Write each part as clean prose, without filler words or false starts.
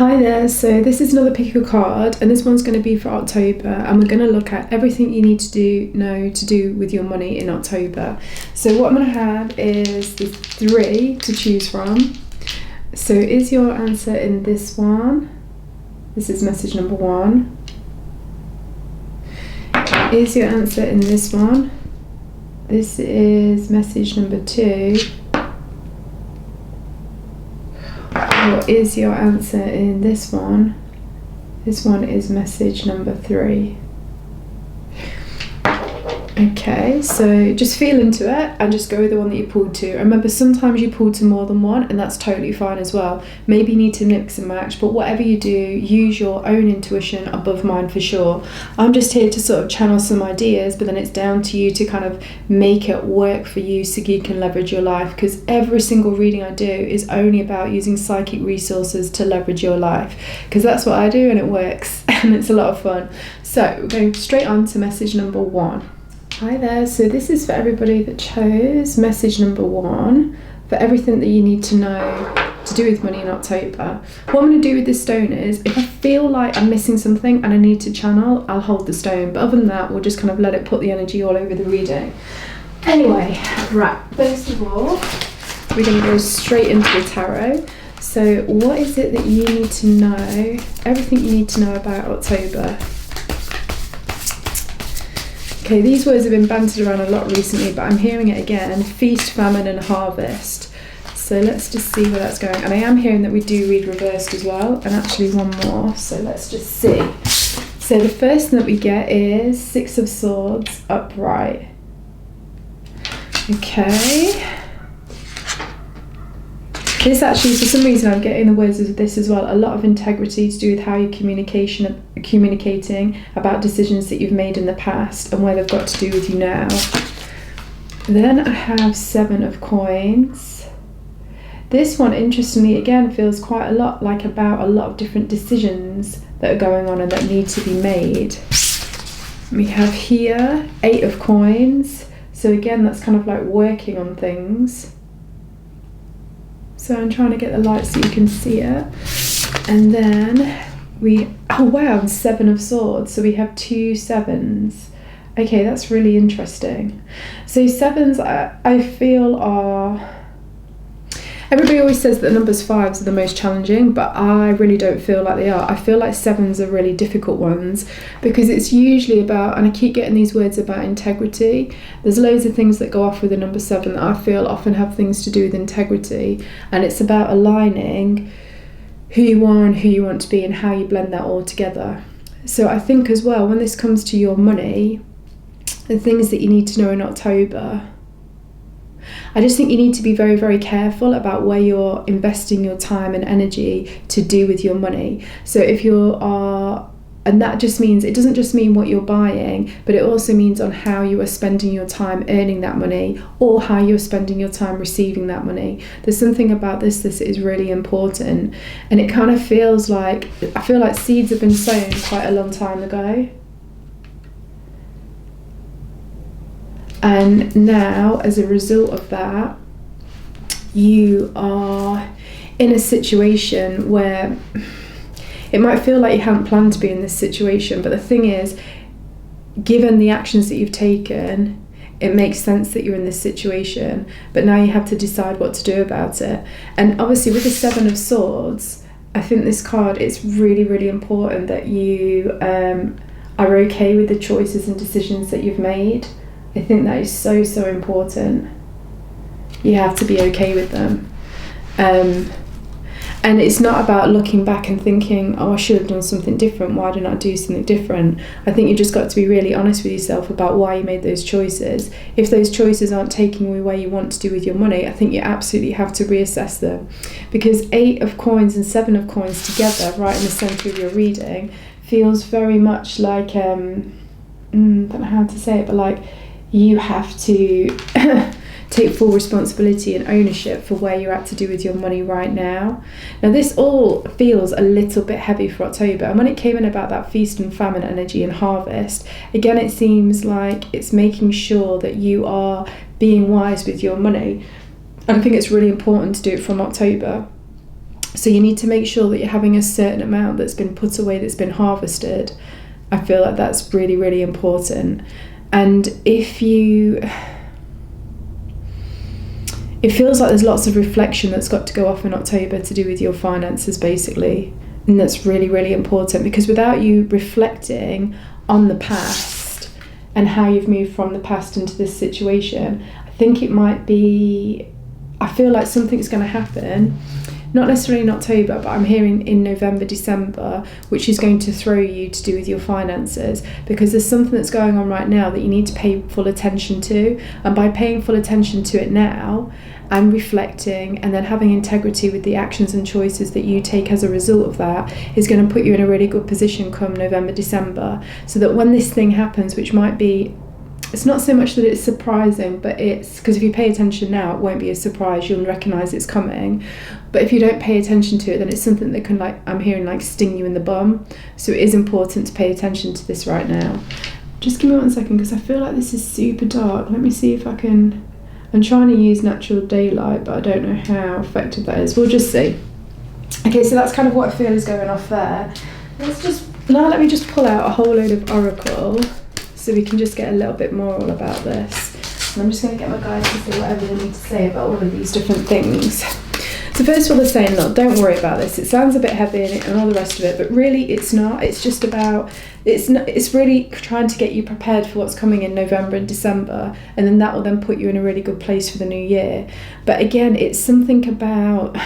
Hi there, so this is another pick a card, and this one's going to be for October, and we're going to look at everything you need to know to do with your money in October. So what I'm going to have is these three to choose from. So is your answer in this one? This is message number one. Is your answer in this one? This is message number two. What is your answer in this one? This one is message number three. Okay, so just feel into it and just go with the one that you pulled to. Remember, sometimes you pull to more than one, and that's totally fine as well. Maybe you need to mix and match, but whatever you do, use your own intuition above mine for sure. I'm just here to sort of channel some ideas, but then it's down to you to kind of make it work for you so you can leverage your life, because every single reading I do is only about using psychic resources to leverage your life, because that's what I do and it works and it's a lot of fun. So we're going straight on to message number one. Hi there, so this is for everybody that chose message number one, for everything that you need to know to do with money in October. What I'm going to do with this stone is, if I feel like I'm missing something and I need to channel, I'll hold the stone, but other than that, we'll just kind of let it put the energy all over the reading. Anyway, right, first of all, we're going to go straight into the tarot. So what is it that you need to know, everything you need to know about October? Okay, these words have been bantered around a lot recently, but I'm hearing it again. Feast, famine and harvest. So let's just see where that's going. And I am hearing that we do read reversed as well, and actually one more. So let's just see. So the first thing that we get is Six of Swords upright. Okay. This actually, for some reason, I'm getting the words of this as well. A lot of integrity to do with how you're communicating about decisions that you've made in the past and where they've got to do with you now. Then I have Seven of Coins. This one, interestingly, again, feels quite a lot like about a lot of different decisions that are going on and that need to be made. We have here Eight of Coins. So again, that's kind of like working on things. So I'm trying to get the light so you can see it. And then oh wow, Seven of Swords. So we have two sevens. Okay, that's really interesting. So sevens, I feel are... Everybody always says that the numbers fives are the most challenging, but I really don't feel like they are. I feel like sevens are really difficult ones, because it's usually about, and I keep getting these words about integrity. There's loads of things that go off with the number seven that I feel often have things to do with integrity, and it's about aligning who you are and who you want to be and how you blend that all together. So I think as well, when this comes to your money, the things that you need to know in October, I just think you need to be very, very careful about where you're investing your time and energy to do with your money. So if you are, and that just means, it doesn't just mean what you're buying, but it also means on how you are spending your time earning that money, or how you're spending your time receiving that money. There's something about this is really important, and it kind of feels like, I feel like seeds have been sown quite a long time ago. And now, as a result of that, you are in a situation where it might feel like you hadn't planned to be in this situation, but the thing is, given the actions that you've taken, it makes sense that you're in this situation, but now you have to decide what to do about it. And obviously with the Seven of Swords, I think this card, it's really, really important that you are okay with the choices and decisions that you've made. I think that is so, so important. You have to be okay with them. And it's not about looking back and thinking, oh, I should have done something different. Why didn't I do something different? I think you just got to be really honest with yourself about why you made those choices. If those choices aren't taking you where you want to do with your money, I think you absolutely have to reassess them. Because Eight of Coins and Seven of Coins together, right in the centre of your reading, feels very much like, don't know how to say it, but like, you have to take full responsibility and ownership for where you're at to do with your money right now. Now this all feels a little bit heavy for October, and when it came in about that feast and famine energy and harvest, again it seems like it's making sure that you are being wise with your money. And I think it's really important to do it from October. So you need to make sure that you're having a certain amount that's been put away, that's been harvested. I feel like that's really, really important. And it feels like there's lots of reflection that's got to go off in October to do with your finances, basically. And that's really, really important, because without you reflecting on the past and how you've moved from the past into this situation, I think it might be, I feel like something's going to happen, not necessarily in October, but I'm hearing in November, December, which is going to throw you to do with your finances, because there's something that's going on right now that you need to pay full attention to. And by paying full attention to it now and reflecting and then having integrity with the actions and choices that you take as a result of that, is going to put you in a really good position come November, December, so that when this thing happens, which might be, it's not so much that it's surprising, but it's because if you pay attention now, it won't be a surprise. You'll recognise it's coming. But if you don't pay attention to it, then it's something that can, like, I'm hearing, like, sting you in the bum. So it is important to pay attention to this right now. Just give me 1 second, because I feel like this is super dark. Let me see if I can. I'm trying to use natural daylight, but I don't know how effective that is. We'll just see. Okay, so that's kind of what I feel is going off there. Let me just pull out a whole load of oracle, so we can just get a little bit more all about this. And I'm just going to get my guys to say whatever they need to say about all of these different things. So first of all, they're saying, look, don't worry about this. It sounds a bit heavy and all the rest of it, but really it's not. It's just about, it's really trying to get you prepared for what's coming in November and December, and then that will then put you in a really good place for the new year. But again, it's something about,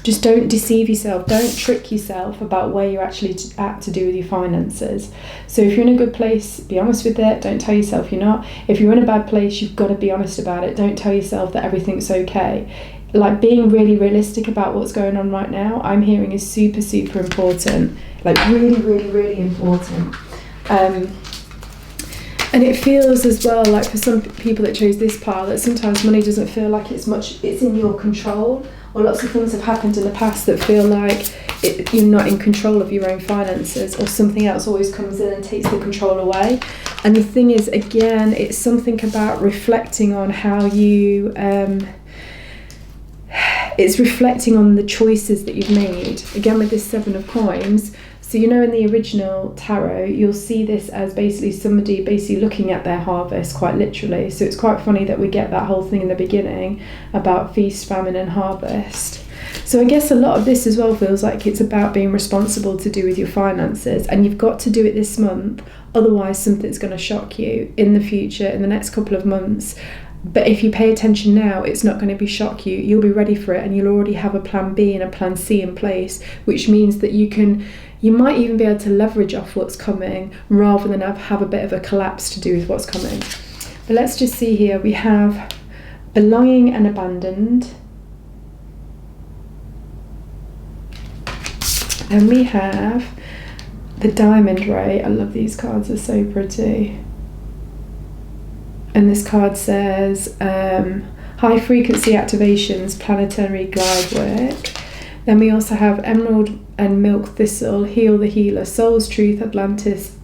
just don't deceive yourself. Don't trick yourself about where you're actually at to do with your finances. So if you're in a good place, be honest with it. Don't tell yourself you're not. If you're in a bad place, you've got to be honest about it. Don't tell yourself that everything's okay. Like, being really realistic about what's going on right now, I'm hearing, is super, super important. Like, really, really, really important. And it feels as well, like, for some people that chose this pile, that sometimes money doesn't feel like it's in your control, or lots of things have happened in the past that feel like you're not in control of your own finances, or something else always comes in and takes the control away. And the thing is, again, it's something about reflecting on how you... it's reflecting on the choices that you've made. Again, with this 7 of coins. So, you know, in the original tarot, you'll see this as basically somebody looking at their harvest, quite literally. So it's quite funny that we get that whole thing in the beginning about feast, famine and harvest. So I guess a lot of this as well feels like it's about being responsible to do with your finances, and you've got to do it this month. Otherwise, something's going to shock you in the future, in the next couple of months. But if you pay attention now, it's not going to shock you. You'll be ready for it, and you'll already have a plan B and a plan C in place, which means that you might even be able to leverage off what's coming rather than have a bit of a collapse to do with what's coming. But let's just see here. We have belonging and abandoned. Then we have the diamond ray. I love these cards, they're so pretty. And this card says high frequency activations, planetary glide work. Then we also have emerald and milk thistle, heal the healer, soul's truth, Atlantis,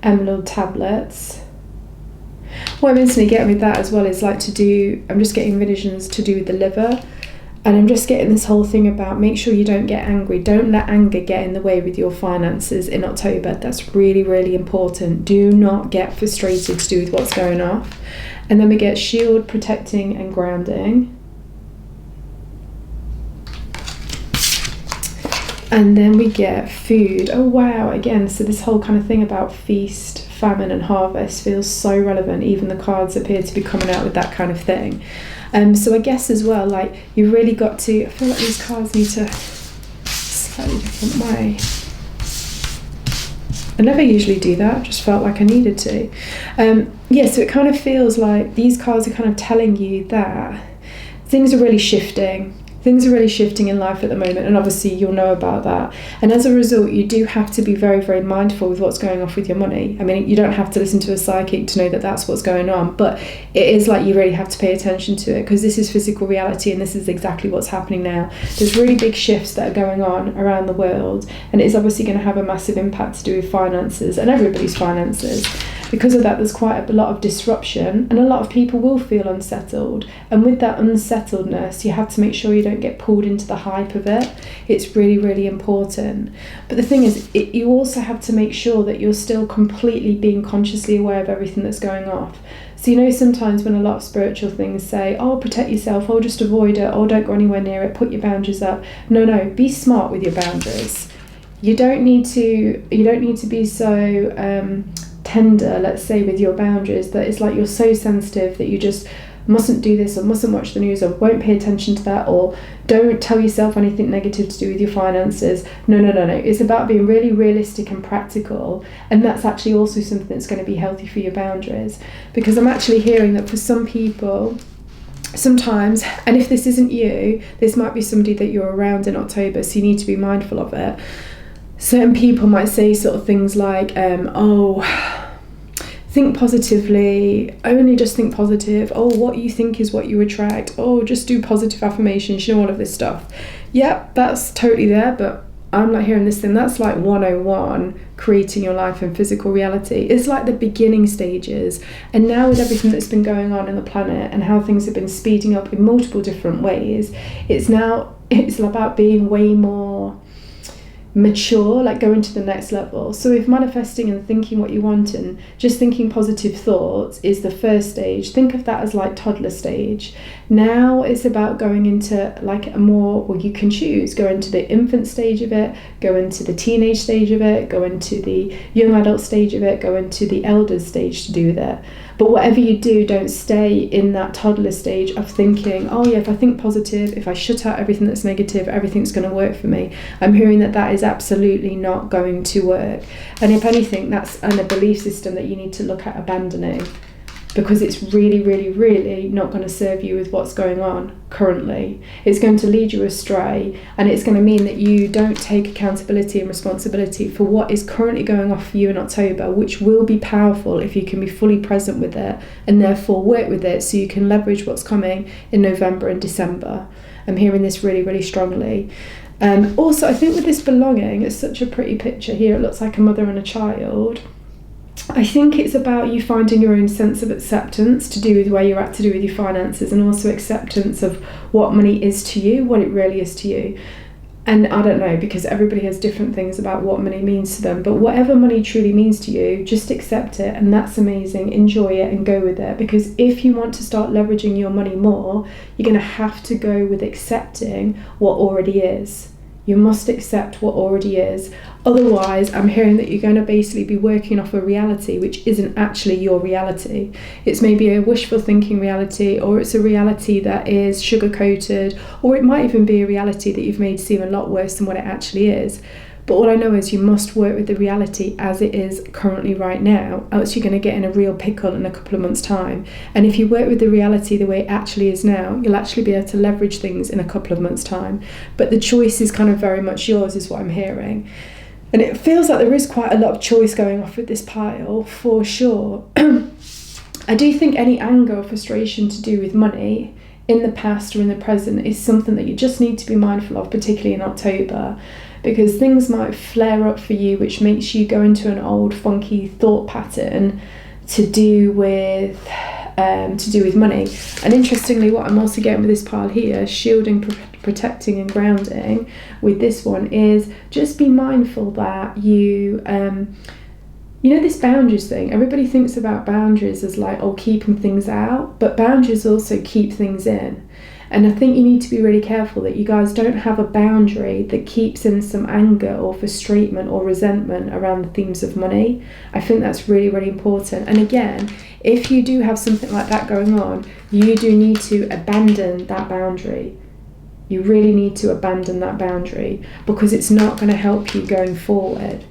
emerald tablets. What I'm instantly getting with that as well is I'm just getting visions to do with the liver. And I'm just getting this whole thing about make sure you don't get angry. Don't let anger get in the way with your finances in October. That's really, really important. Do not get frustrated to do with what's going on. And then we get shield, protecting and grounding. And then we get food. Oh wow, again, so this whole kind of thing about feast, famine and harvest feels so relevant. Even the cards appear to be coming out with that kind of thing. So I guess as well, like, you've really got to, I feel like these cards need to slightly different way. I never usually do that, just felt like I needed to. So it kind of feels like these cards are kind of telling you that things are really shifting. Things are really shifting in life at the moment, and obviously you'll know about that. And as a result, you do have to be very, very mindful with what's going on with your money. I mean, you don't have to listen to a psychic to know that that's what's going on, but it is like you really have to pay attention to it, because this is physical reality and this is exactly what's happening now. There's really big shifts that are going on around the world, and it's obviously going to have a massive impact to do with finances and everybody's finances. Because of that, there's quite a lot of disruption, and a lot of people will feel unsettled. And with that unsettledness, you have to make sure you don't get pulled into the hype of it. It's really, really important. But the thing is, you also have to make sure that you're still completely being consciously aware of everything that's going off. So, sometimes when a lot of spiritual things say, oh, protect yourself, oh, just avoid it, oh, don't go anywhere near it, put your boundaries up. No, be smart with your boundaries. You don't need to be so tender, let's say, with your boundaries, that it's like you're so sensitive that you just mustn't do this, or mustn't watch the news, or won't pay attention to that, or don't tell yourself anything negative to do with your finances. No. It's about being really realistic and practical, and that's actually also something that's going to be healthy for your boundaries. Because I'm actually hearing that for some people, sometimes, and if this isn't you, this might be somebody that you're around in October, so you need to be mindful of it. Certain people might say sort of things like, think positively, only just think positive, oh, what you think is what you attract, oh, just do positive affirmations, all of this stuff. Yep, that's totally there, but I'm not hearing this thing. That's like 101, creating your life in physical reality. It's like the beginning stages. And now with everything that's been going on in the planet and how things have been speeding up in multiple different ways, it's about being way more mature, like going to the next level. So if manifesting and thinking what you want and just thinking positive thoughts is the first stage, think of that as like toddler stage. Now it's about going into like a more, well, you can choose, go into the infant stage of it, go into the teenage stage of it, go into the young adult stage of it, go into the elders stage to do with it. But whatever you do, don't stay in that toddler stage of thinking, oh yeah, if I think positive, if I shut out everything that's negative, everything's going to work for me. I'm hearing that is absolutely not going to work. And if anything, that's a belief system that you need to look at abandoning, because it's really, really, really not going to serve you with what's going on currently. It's going to lead you astray, and it's going to mean that you don't take accountability and responsibility for what is currently going off for you in October, which will be powerful if you can be fully present with it and therefore work with it so you can leverage what's coming in November and December. I'm hearing this really, really strongly. Also, I think with this belonging, it's such a pretty picture here. It looks like a mother and a child. I think it's about you finding your own sense of acceptance to do with where you're at, to do with your finances, and also acceptance of what money is to you, what it really is to you. And I don't know, because everybody has different things about what money means to them, but whatever money truly means to you, just accept it, and that's amazing. Enjoy it and go with it, because if you want to start leveraging your money more, you're going to have to go with accepting what already is. You must accept what already is. Otherwise, I'm hearing that you're going to basically be working off a reality which isn't actually your reality. It's maybe a wishful thinking reality, or it's a reality that is sugar-coated, or it might even be a reality that you've made seem a lot worse than what it actually is. But all I know is you must work with the reality as it is currently right now, else you're going to get in a real pickle in a couple of months' time. And if you work with the reality the way it actually is now, you'll actually be able to leverage things in a couple of months' time. But the choice is kind of very much yours, is what I'm hearing. And it feels like there is quite a lot of choice going off with this pile, for sure. I do think any anger or frustration to do with money in the past or in the present is something that you just need to be mindful of, particularly in October. Because things might flare up for you, which makes you go into an old funky thought pattern to do with money. And interestingly, what I'm also getting with this pile here, shielding, protecting and grounding, with this one is just be mindful that you this boundaries thing, everybody thinks about boundaries as like, keeping things out, but boundaries also keep things in. And I think you need to be really careful that you guys don't have a boundary that keeps in some anger or frustratement or resentment around the themes of money. I think that's really, really important. And again, if you do have something like that going on, you do need to abandon that boundary. You really need to abandon that boundary, because it's not going to help you going forward.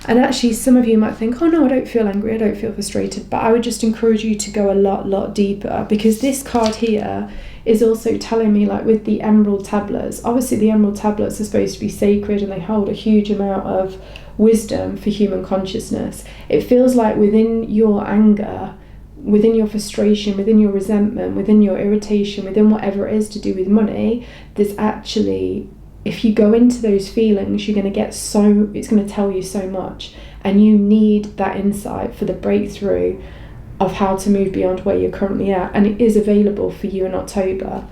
And actually, some of you might think, oh no, I don't feel angry, I don't feel frustrated, but I would just encourage you to go a lot deeper, because this card here is also telling me, like with the emerald tablets, obviously the emerald tablets are supposed to be sacred and they hold a huge amount of wisdom for human consciousness. It feels like within your anger, within your frustration, within your resentment, within your irritation, within whatever it is to do with money, there's actually, if you go into those feelings, you're going to get it's going to tell you so much. and you need that insight for the breakthrough of how to move beyond where you're currently at, and it is available for you in October.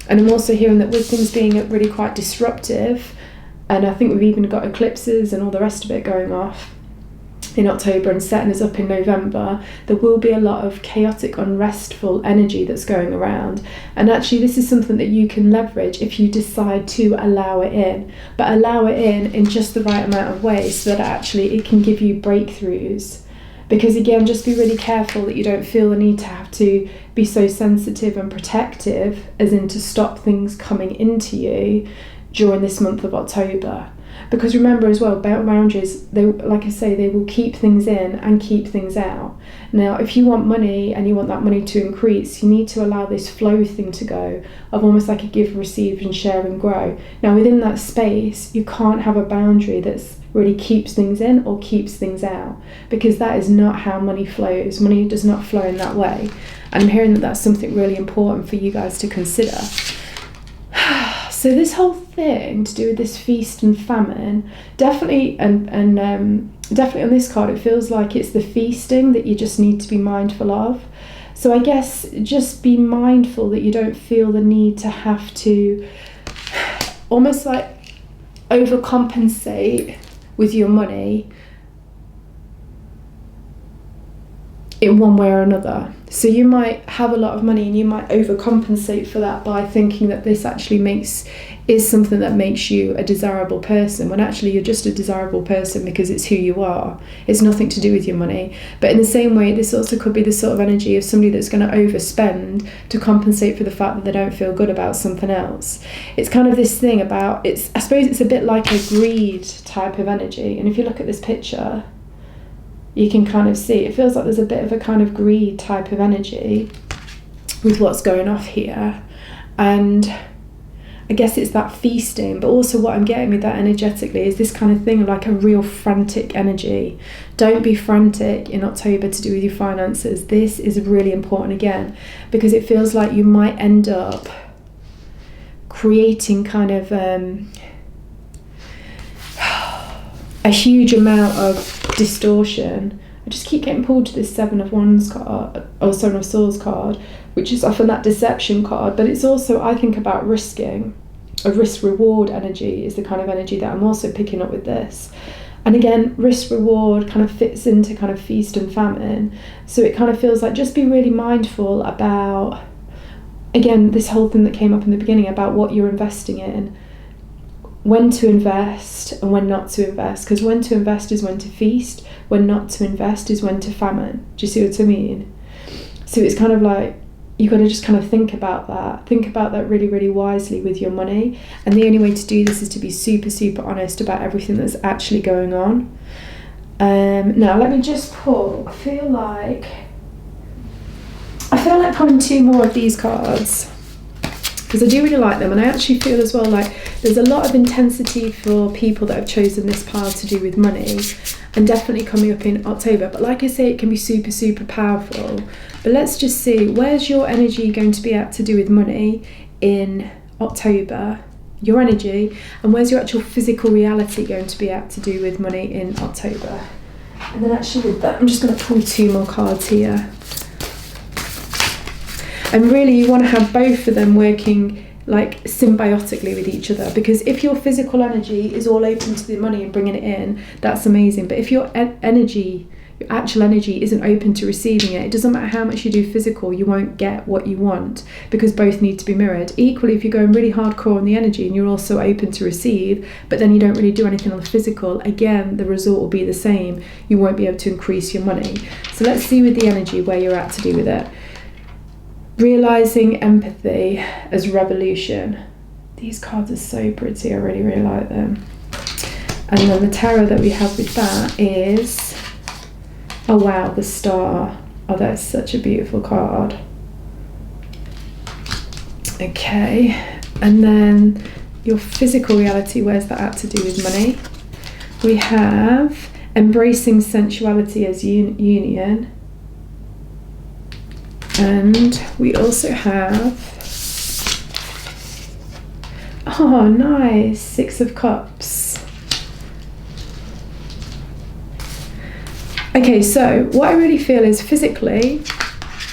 And I'm also hearing that with things being really quite disruptive, and I think we've even got eclipses and all the rest of it going off in October and setting us up in November, there will be a lot of chaotic, unrestful energy that's going around. And actually this is something that you can leverage if you decide to allow it in, but allow it in just the right amount of ways so that actually it can give you breakthroughs. Because again, just be really careful that you don't feel the need to have to be so sensitive and protective, as in to stop things coming into you during this month of October. Because remember as well, boundaries, they, like I say, they will keep things in and keep things out. Now, if you want money and you want that money to increase, you need to allow this flow thing to go, of almost like a give, receive and share and grow. Now, within that space, you can't have a boundary that's really keeps things in or keeps things out, because that is not how money flows. Money does not flow in that way. And I'm hearing that that's something really important for you guys to consider. So this whole thing to do with this feast and famine, definitely, and definitely on this card, it feels like it's the feasting that you just need to be mindful of. So I guess just be mindful that you don't feel the need to have to almost like overcompensate with your money in one way or another. So you might have a lot of money and you might overcompensate for that by thinking that this actually is something that makes you a desirable person, when actually you're just a desirable person because it's who you are. It's nothing to do with your money. But in the same way, this also could be the sort of energy of somebody that's going to overspend to compensate for the fact that they don't feel good about something else. It's kind of this thing about, I suppose it's a bit like a greed type of energy. And if you look at this picture, you can kind of see, it feels like there's a bit of a kind of greed type of energy with what's going off here. And I guess it's that feasting, but also what I'm getting with that energetically is this kind of thing of like a real frantic energy. Don't be frantic in October to do with your finances. This is really important again, because it feels like you might end up creating kind of a huge amount of distortion. I just keep getting pulled to this Seven of Wands card, or Seven of Swords card, which is often that deception card, but it's also, I think, about risking. A risk-reward energy is the kind of energy that I'm also picking up with this. And again, risk-reward kind of fits into kind of feast and famine. So it kind of feels like just be really mindful about, again, this whole thing that came up in the beginning about what you're investing in, when to invest and when not to invest, because when to invest is when to feast, when not to invest is when to famine. Do you see what I mean? So it's kind of like you've got to just kind of think about that really, really wisely with your money. And the only way to do this is to be super, super honest about everything that's actually going on. Now let me just pull, I feel like pulling two more of these cards, because I do really like them, and I actually feel as well like there's a lot of intensity for people that have chosen this path to do with money, and definitely coming up in October. But like I say, it can be super, super powerful. But let's just see, where's your energy going to be at to do with money in October? Your energy, and where's your actual physical reality going to be at to do with money in October? And then actually with that, I'm just going to pull two more cards here. And really you want to have both of them working like symbiotically with each other, because if your physical energy is all open to the money and bringing it in, that's amazing. But if your energy, your actual energy isn't open to receiving it, it doesn't matter how much you do physical, you won't get what you want, because both need to be mirrored. Equally, if you're going really hardcore on the energy and you're also open to receive, but then you don't really do anything on the physical, again, the result will be the same. You won't be able to increase your money. So let's see with the energy where you're at to do with it. Realising empathy as revolution. These cards are so pretty, I really, really like them. And then the tarot that we have with that is, oh wow, the Star. Oh, that's such a beautiful card. Okay, and then your physical reality, where's that at to do with money? We have embracing sensuality as union. And we also have, oh nice, Six of Cups. Okay, so what I really feel is physically,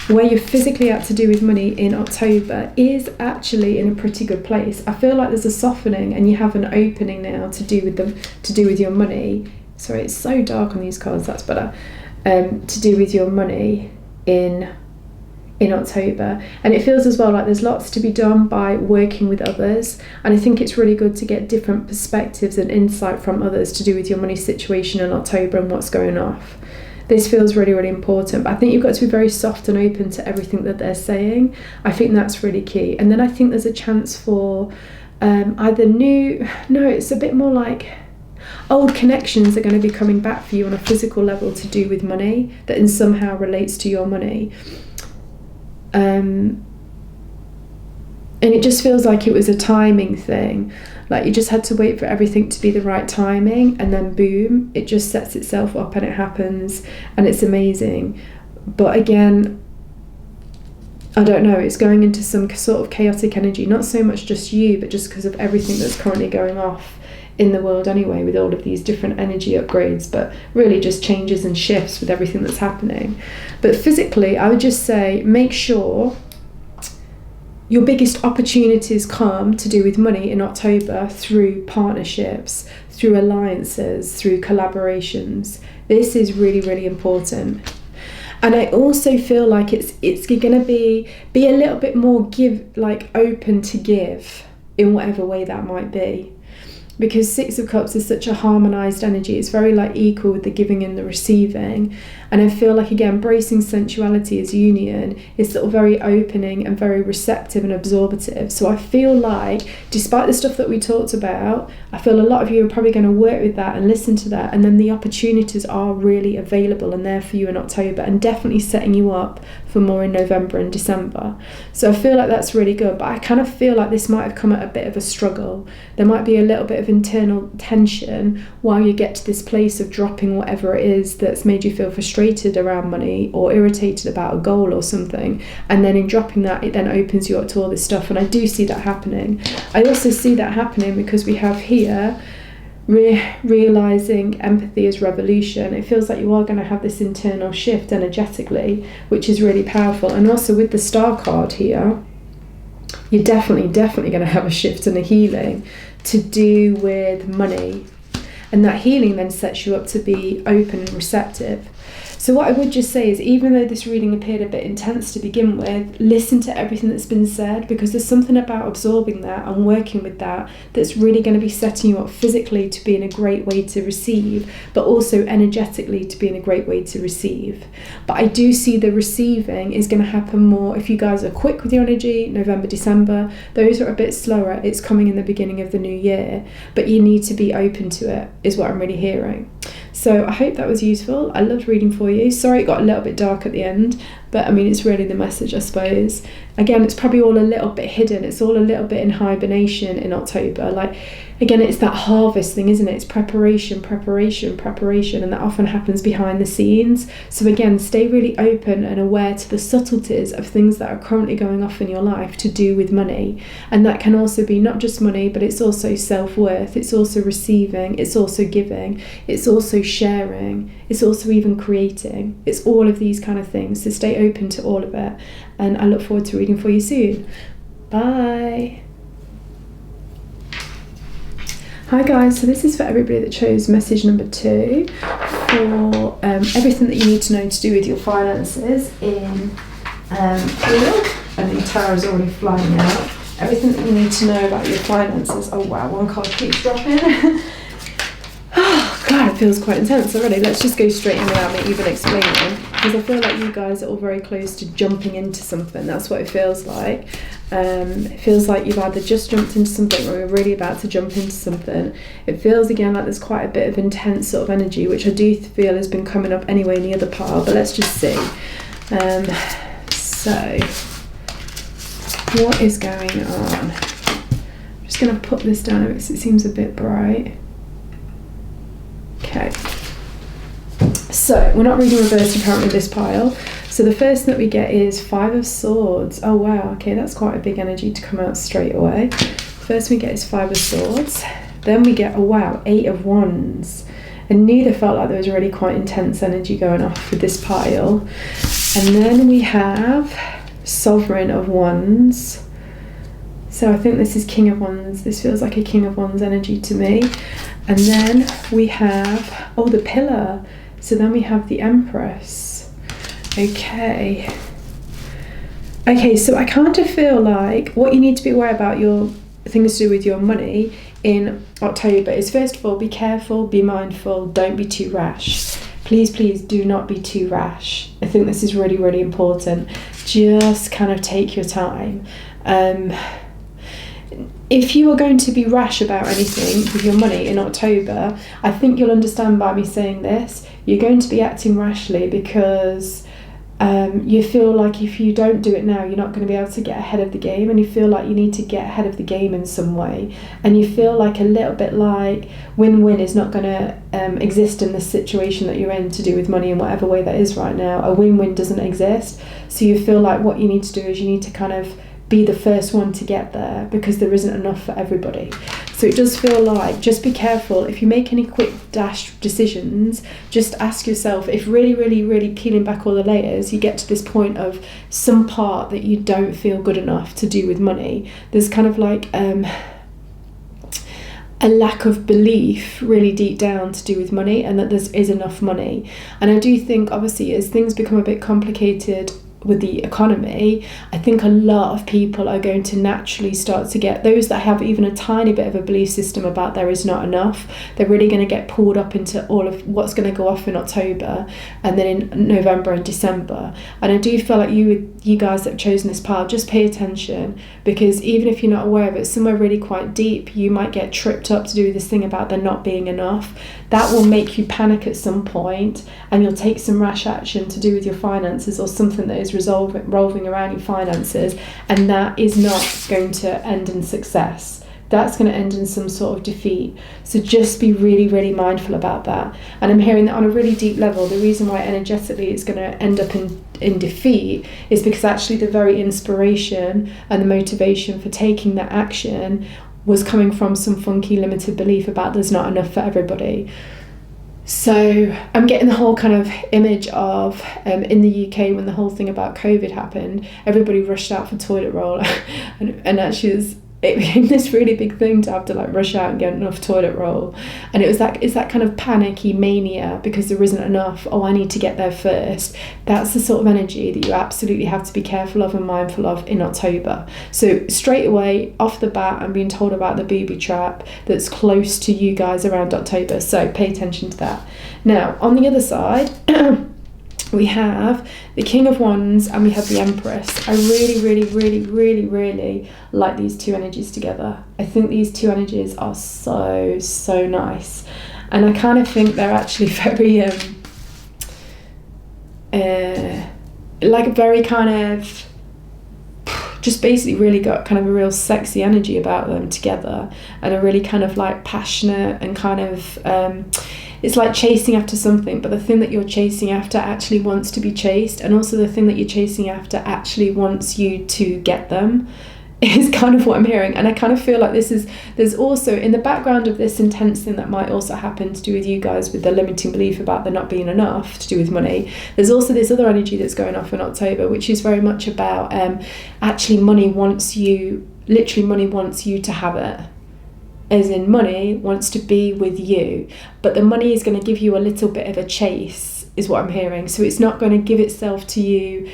where you're physically at to do with money in October is actually in a pretty good place. I feel like there's a softening and you have an opening now to do with your money. Sorry, it's so dark on these cards, that's better. To do with your money in October. And it feels as well like there's lots to be done by working with others, and I think it's really good to get different perspectives and insight from others to do with your money situation in October and what's going off. This feels really, really important, but I think you've got to be very soft and open to everything that they're saying. I think that's really key. And then I think there's a chance for it's a bit more like old connections are going to be coming back for you on a physical level to do with money that in somehow relates to your money. And it just feels like it was a timing thing, like you just had to wait for everything to be the right timing, and then boom, it just sets itself up and it happens and it's amazing. But again, I don't know, it's going into some sort of chaotic energy, not so much just you, but just because of everything that's currently going off in the world anyway, with all of these different energy upgrades, but really just changes and shifts with everything that's happening. But physically, I would just say make sure your biggest opportunities come to do with money in October through partnerships, through alliances, through collaborations. This is really, really important. And I also feel like it's going to be a little bit more open to give in whatever way that might be. Because Six of Cups is such a harmonized energy. It's very equal with the giving and the receiving. And I feel like, again, bracing sensuality as union is sort of very opening and very receptive and absorbative. So I feel like, despite the stuff that we talked about, I feel a lot of you are probably going to work with that and listen to that. And then the opportunities are really available and there for you in October, and definitely setting you up for more in November and December. So I feel like that's really good. But I kind of feel like this might have come at a bit of a struggle. There might be a little bit of internal tension while you get to this place of dropping whatever it is that's made you feel frustrated around money or irritated about a goal or something, and then in dropping that, it then opens you up to all this stuff. And I do see that happening. I also see that happening because we have here realizing empathy is revolution. It feels like you are going to have this internal shift energetically, which is really powerful. And also with the Star card here, you're definitely going to have a shift and a healing to do with money, and that healing then sets you up to be open and receptive. So what I would just say is, even though this reading appeared a bit intense to begin with, listen to everything that's been said, because there's something about absorbing that and working with that that's really going to be setting you up physically to be in a great way to receive, but also energetically to be in a great way to receive. But I do see the receiving is going to happen more if you guys are quick with your energy, November, December. Those are a bit slower. It's coming in the beginning of the new year, but you need to be open to it, is what I'm really hearing. So I hope that was useful. I loved reading for you. Sorry it got a little bit dark at the end, but I mean, it's really the message, I suppose. Again, it's probably all a little bit hidden. It's all a little bit in hibernation in October. Again, it's that harvest thing, isn't it? It's preparation, and that often happens behind the scenes. So again, stay really open and aware to the subtleties of things that are currently going off in your life to do with money. And that can also be not just money, but it's also self-worth, it's also receiving, it's also giving, it's also sharing, it's also even creating. It's all of these kind of things. So stay open to all of it. And I look forward to reading for you soon. Bye. Hi guys, so this is for everybody that chose message number 2 for everything that you need to know to do with your finances in April. And the tarot's already flying out. Everything that you need to know about your finances. Oh wow, one card keeps dropping. Oh god, it feels quite intense already. Let's just go straight in without me even explaining, because I feel like you guys are all very close to jumping into something. That's what it feels like. It feels like you've either just jumped into something or you're really about to jump into something. It feels again like there's quite a bit of intense sort of energy, which I do feel has been coming up anyway in the other pile, but let's just see. So what is going on? I'm just going to put this down because it seems a bit bright. Okay, so we're not reading reversed apparently this pile. So the first thing that we get is 5 of Swords. Oh wow, okay, that's quite a big energy to come out straight away. First we get is 5 of Swords. Then we get, oh wow, 8 of Wands. and neither felt like there was really quite intense energy going off with this pile. And then we have Sovereign of Wands. So I think this is King of Wands. This feels like a King of Wands energy to me. And then we have, oh, the Pillar. So then we have the Empress. Okay, so I kind of feel like what you need to be aware about your things to do with your money in October is, first of all, be careful, be mindful, don't be too rash. Please do not be too rash. I think this is really, really important. Just kind of take your time. If you are going to be rash about anything with your money in October, I think you'll understand by me saying this. You're going to be acting rashly because you feel like if you don't do it now, you're not going to be able to get ahead of the game, and you feel like you need to get ahead of the game in some way, and you feel like a little bit like win-win is not going to exist in this situation that you're in to do with money in whatever way that is right now. A win-win doesn't exist, so you feel like what you need to do is you need to kind of be the first one to get there because there isn't enough for everybody. So it does feel like, just be careful. If you make any quick dash decisions, just ask yourself if really, really, really peeling back all the layers, you get to this point of some part that you don't feel good enough to do with money. There's kind of like a lack of belief really deep down to do with money, and that there is enough money. And I do think, obviously, as things become a bit complicated with the economy, I think a lot of people are going to naturally start to get, those that have even a tiny bit of a belief system about there is not enough, they're really going to get pulled up into all of what's going to go off in October and then in November and December. And I do feel like you guys that have chosen this pile, just pay attention, because even if you're not aware of it, somewhere really quite deep you might get tripped up to do this thing about there not being enough. That will make you panic at some point, and you'll take some rash action to do with your finances or something that is revolving around your finances, and that is not going to end in success. That's going to end in some sort of defeat. So just be really, really mindful about that. And I'm hearing that on a really deep level, the reason why energetically it's going to end up in defeat is because actually the very inspiration and the motivation for taking that action was coming from some funky limited belief about there's not enough for everybody. So I'm getting the whole kind of image of in the UK when the whole thing about COVID happened, everybody rushed out for toilet roll and actually it became this really big thing to have to like rush out and get enough toilet roll. And it's that kind of panicky mania because there isn't enough. Oh, I need to get there first. That's the sort of energy that you absolutely have to be careful of and mindful of in October. So straight away off the bat, I'm being told about the booby trap that's close to you guys around October. So pay attention to that. Now, on the other side, we have the King of Wands and we have the Empress. I really, really, really, really, really like these two energies together. I think these two energies are so, so nice. And I kind of think they're actually very, very kind of, just basically really got kind of a real sexy energy about them together, and a really kind of like passionate and kind of, it's like chasing after something, but the thing that you're chasing after actually wants to be chased, and also the thing that you're chasing after actually wants you to get them, is kind of what I'm hearing. And I kind of feel like there's also in the background of this intense thing that might also happen to do with you guys with the limiting belief about there not being enough to do with money, there's also this other energy that's going off in October, which is very much about actually money wants you to have it. As in, money wants to be with you, but the money is going to give you a little bit of a chase, is what I'm hearing. So it's not going to give itself to you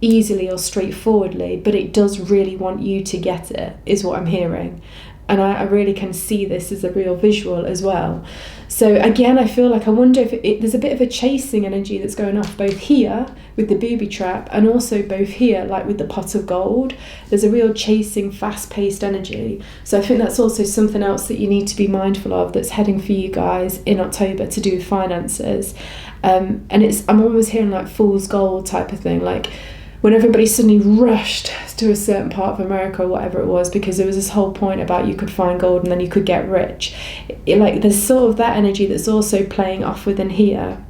easily or straightforwardly, but it does really want you to get it, is what I'm hearing. And I really can see this as a real visual as well. So again, I feel like I wonder if there's a bit of a chasing energy that's going off both here with the booby trap and also both here, like with the pot of gold. There's a real chasing, fast-paced energy. So I think that's also something else that you need to be mindful of that's heading for you guys in October to do with finances. And I'm almost hearing like fool's gold type of thing, like when everybody suddenly rushed to a certain part of America or whatever it was, because there was this whole point about you could find gold and then you could get rich. Like there's sort of that energy that's also playing off within here.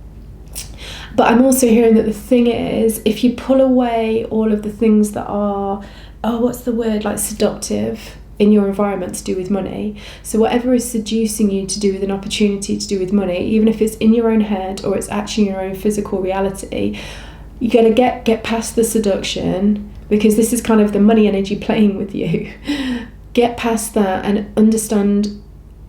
But I'm also hearing that the thing is, if you pull away all of the things that are, like seductive, in your environment to do with money. So whatever is seducing you to do with an opportunity to do with money, even if it's in your own head or it's actually your own physical reality, you got to get past the seduction, because this is kind of the money energy playing with you. Get past that and understand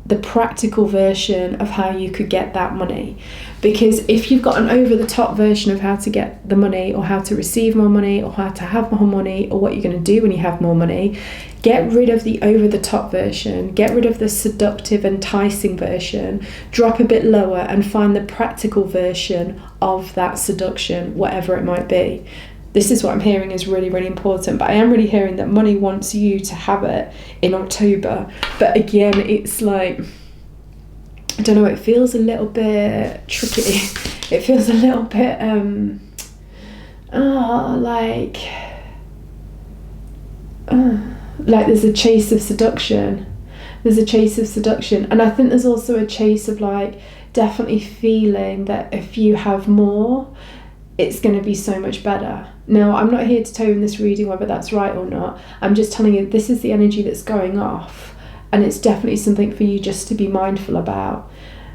the practical version of how you could get that money. Because if you've got an over-the-top version of how to get the money, or how to receive more money, or how to have more money, or what you're going to do when you have more money, get rid of the over-the-top version, get rid of the seductive, enticing version, drop a bit lower and find the practical version of that seduction, whatever it might be. This is what I'm hearing is really, really important. But I am really hearing that money wants you to have it in October. But again, it's like, I don't know, it feels a little bit tricky. It feels a little bit, like there's a chase of seduction. There's a chase of seduction. And I think there's also a chase of like definitely feeling that if you have more, it's going to be so much better. Now, I'm not here to tell you in this reading whether that's right or not. I'm just telling you this is the energy that's going off, and it's definitely something for you just to be mindful about,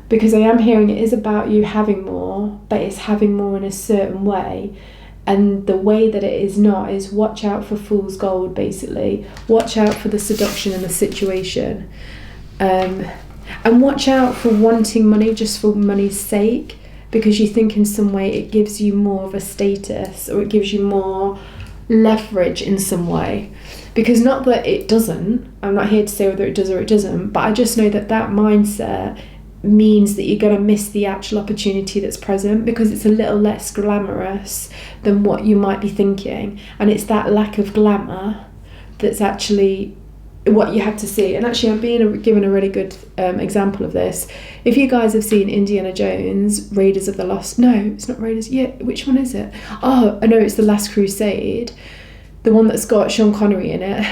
because I am hearing it is about you having more, but it's having more in a certain way. And the way that it is not is watch out for fool's gold, basically. Watch out for the seduction in the situation. And watch out for wanting money just for money's sake, because you think in some way it gives you more of a status, or it gives you more leverage in some way. Because not that it doesn't, I'm not here to say whether it does or it doesn't, but I just know that that mindset means that you're going to miss the actual opportunity that's present, because it's a little less glamorous than what you might be thinking. And it's that lack of glamour that's actually what you have to see. And actually I'm being given a really good example of this. If you guys have seen Indiana Jones, Raiders of the Lost, no, it's not Raiders, yeah, which one is it? Oh, I know, it's The Last Crusade, the one that's got Sean Connery in it.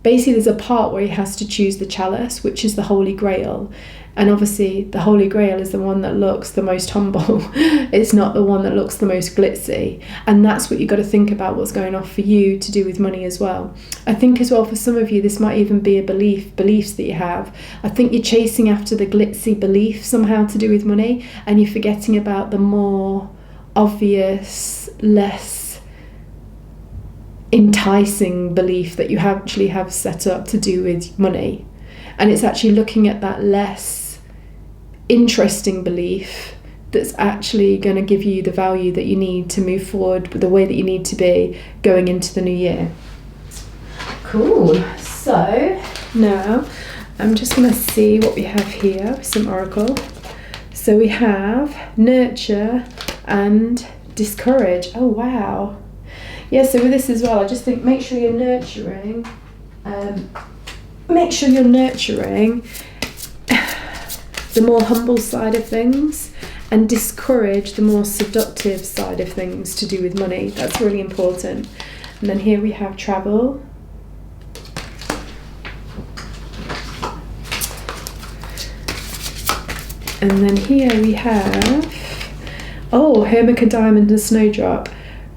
Basically there's a part where he has to choose the chalice, which is the Holy Grail. And obviously the Holy Grail is the one that looks the most humble. It's not the one that looks the most glitzy. And that's what you've got to think about, what's going on for you to do with money as well. I think as well for some of you, this might even be a beliefs that you have. I think you're chasing after the glitzy belief somehow to do with money, and you're forgetting about the more obvious, less enticing belief that you actually have set up to do with money. And it's actually looking at that less interesting belief that's actually going to give you the value that you need to move forward with the way that you need to be going into the new year. Cool. So now I'm just going to see what we have here with some oracle. So we have nurture and discourage. Oh wow. Yeah, so with this as well, I just think make sure you're nurturing the more humble side of things, and discourage the more seductive side of things to do with money. That's really important. And then here we have travel. And then here we have, Hermica Diamond and Snowdrop,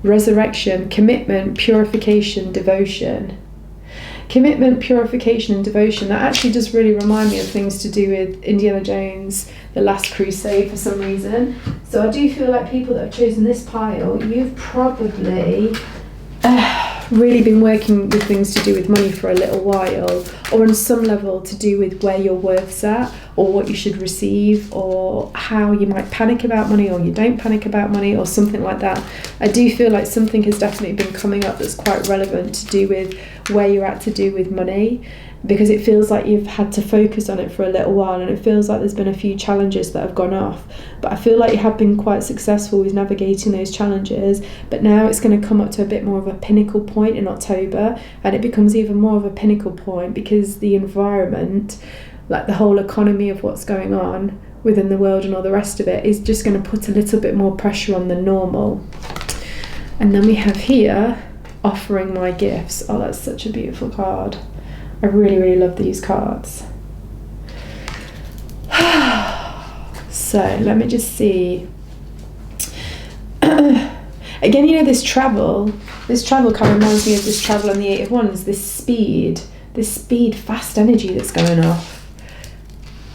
resurrection, commitment, purification, devotion. Commitment, purification and devotion, that actually does really remind me of things to do with Indiana Jones, The Last Crusade for some reason. So I do feel like people that have chosen this pile, you've probably really been working with things to do with money for a little while, or on some level to do with where your worth's at, or what you should receive, or how you might panic about money, or you don't panic about money, or something like that. I do feel like something has definitely been coming up that's quite relevant to do with where you're at to do with money, because it feels like you've had to focus on it for a little while, and it feels like there's been a few challenges that have gone off, but I feel like you have been quite successful with navigating those challenges. But now it's going to come up to a bit more of a pinnacle point in October, and it becomes even more of a pinnacle point because the environment, like the whole economy of what's going on within the world and all the rest of it, is just going to put a little bit more pressure on than normal. And then we have here, offering my gifts. Oh, that's such a beautiful card. I really, really love these cards. So let me just see. Again, you know, this travel kind of reminds me of this travel on the Eight of Wands, this speed this speed, fast energy that's going off.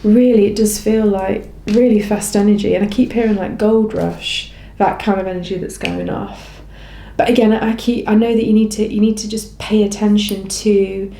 Really, it does feel like really fast energy. And I keep hearing like gold rush, that kind of energy that's going off. But again, I know that you need to just pay attention to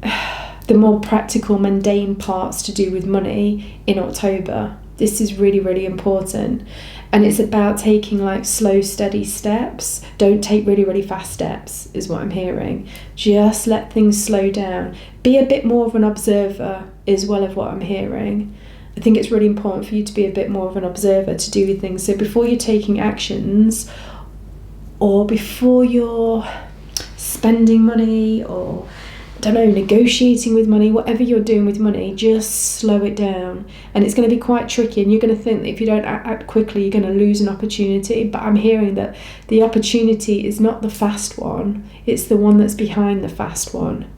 the more practical, mundane parts to do with money in October. This is really, really important. And it's about taking like slow, steady steps. Don't take really, really fast steps, is what I'm hearing. Just let things slow down. Be a bit more of an observer as well of what I'm hearing. I think it's really important for you to be a bit more of an observer to do with things. So before you're taking actions, or before you're spending money, or I don't know, negotiating with money, whatever you're doing with money, just slow it down. And it's going to be quite tricky, and you're going to think that if you don't act quickly, you're going to lose an opportunity. But I'm hearing that the opportunity is not the fast one, it's the one that's behind the fast one.